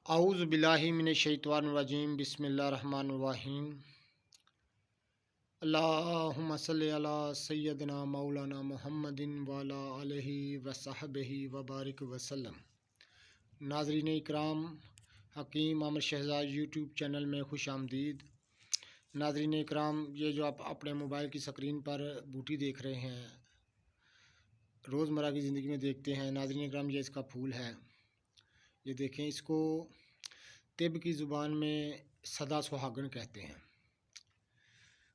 اعوذ باللہ من الشیطان الرجیم بسم اللہ الرحمن الرحیم اللہم صلی علی سیدنا مولانا محمد وعلی آلہ وصحبہ وبارک وسلم۔ ناظرین اکرام، حکیم عامر شہزاد یوٹیوب چینل میں خوش آمدید۔ ناظرین اکرام، یہ جو آپ اپنے موبائل کی سکرین پر بوٹی دیکھ رہے ہیں، روزمرہ کی زندگی میں دیکھتے ہیں۔ ناظرین اکرام، یہ اس کا پھول ہے، یہ دیکھیں۔ اس کو طب کی زبان میں سدا سہاگن کہتے ہیں۔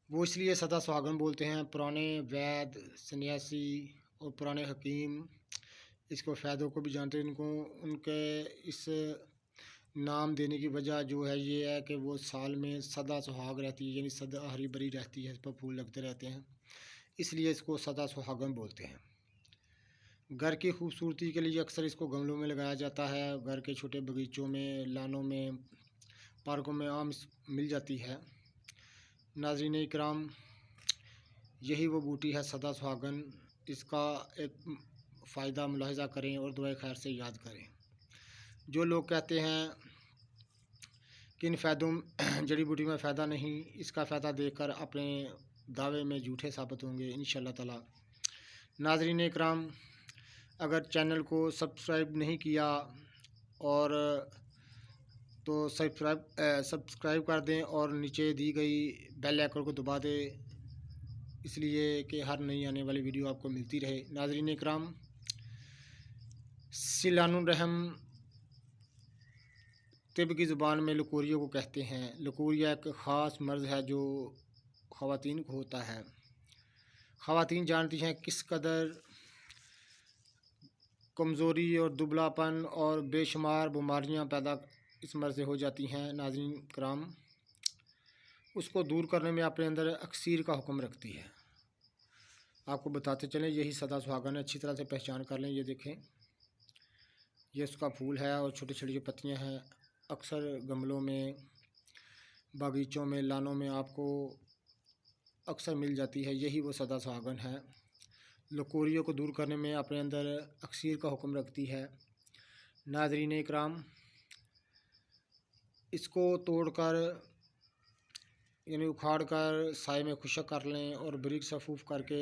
وہ اس لیے سدا سہاگن بولتے ہیں، پرانے وید سنیاسی اور پرانے حکیم اس کو فائدوں کو بھی جانتے ہیں۔ ان کے اس نام دینے کی وجہ جو ہے یہ ہے کہ وہ سال میں سدا سہاگ رہتی ہے، یعنی سدا ہری بھری رہتی ہے، اس پر پھول لگتے رہتے ہیں، اس لیے اس کو سدا سہاگن بولتے ہیں۔ گھر کی خوبصورتی کے لیے اکثر اس کو گملوں میں لگایا جاتا ہے، گھر کے چھوٹے باغیچوں میں، لانوں میں، پارکوں میں عام مل جاتی ہے۔ ناظرین اکرام، یہی وہ بوٹی ہے سدا سہاگن۔ اس کا ایک فائدہ ملاحظہ کریں اور دعائے خیر سے یاد کریں۔ جو لوگ کہتے ہیں کہ ان فائدوں جڑی بوٹی میں فائدہ نہیں، اس کا فائدہ دیکھ کر اپنے دعوے میں جھوٹے ثابت ہوں گے انشاءاللہ تعالی۔ ناظرین اکرام، اگر چینل کو سبسکرائب نہیں کیا اور تو سبسکرائب کر دیں اور نیچے دی گئی بیل آئیکن کو دبا دیں، اس لیے کہ ہر نئی آنے والی ویڈیو آپ کو ملتی رہے۔ ناظرین اکرام، سیلان الرحم طب کی زبان میں لکوریا کو کہتے ہیں۔ لکوریا ایک خاص مرض ہے جو خواتین کو ہوتا ہے۔ خواتین جانتی ہیں کس قدر کمزوری اور دبلا پن اور بے شمار بیماریاں پیدا اس مرض سے ہو جاتی ہیں۔ ناظرین کرام، اس کو دور کرنے میں اپنے اندر اکسیر کا حکم رکھتی ہے۔ آپ کو بتاتے چلیں، یہی سدا سہاگن ہے، اچھی طرح سے پہچان کر لیں۔ یہ دیکھیں، یہ اس کا پھول ہے اور چھوٹی چھوٹی جو پتیاں ہیں، اکثر گملوں میں، باغیچوں میں، لانوں میں آپ کو اکثر مل جاتی ہے۔ یہی وہ سدا سہاگن ہے، لکوریوں کو دور کرنے میں اپنے اندر اکسیر کا حکم رکھتی ہے۔ ناظرین اکرام، اس کو توڑ کر یعنی اکھاڑ کر سائے میں خشک کر لیں اور بریک صفوف کر کے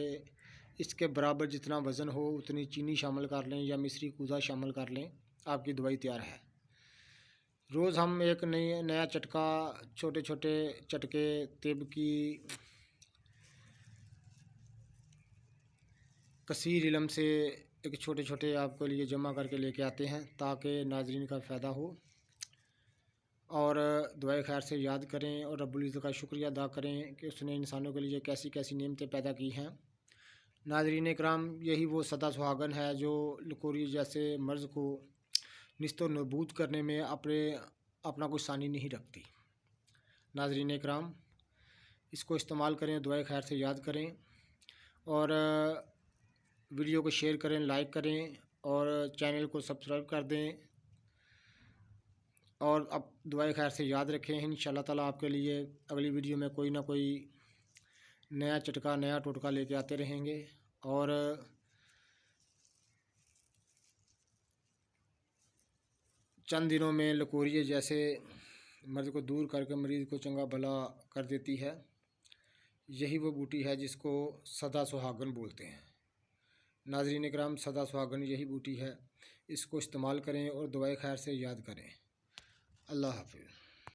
اس کے برابر جتنا وزن ہو اتنی چینی شامل کر لیں یا مصری کوزہ شامل کر لیں، آپ کی دوائی تیار ہے۔ روز ہم ایک نیا چٹکا، چھوٹے چھوٹے چٹکے طب کی کثیر علم سے ایک چھوٹے چھوٹے آپ کے لیے جمع کر کے لے کے آتے ہیں تاکہ ناظرین کا فائدہ ہو، اور دعائے خیر سے یاد کریں اور رب العزت کا شکریہ ادا کریں کہ اس نے انسانوں کے لیے کیسی کیسی نعمتیں پیدا کی ہیں۔ ناظرین اکرام، یہی وہ سدا سہاگن ہے جو لکوری جیسے مرض کو نیست و نابود کرنے میں اپنا کوئی ثانی نہیں رکھتی۔ ناظرین اکرام، اس کو استعمال کریں، دعائے خیر سے یاد کریں اور ویڈیو کو شیئر کریں، لائک کریں اور چینل کو سبسکرائب کر دیں، اور اب دعائے خیر سے یاد رکھیں۔ انشاءاللہ تعالیٰ آپ کے لیے اگلی ویڈیو میں کوئی نہ کوئی نیا چٹکا، نیا ٹوٹکا لے کے آتے رہیں گے، اور چند دنوں میں لکوریے جیسے مرض کو دور کر کے مریض کو چنگا بھلا کر دیتی ہے۔ یہی وہ بوٹی ہے جس کو سدا سہاگن بولتے ہیں۔ ناظرین اکرام، سدا سہاگن یہی بوٹی ہے، اس کو استعمال کریں اور دعائے خیر سے یاد کریں۔ اللہ حافظ۔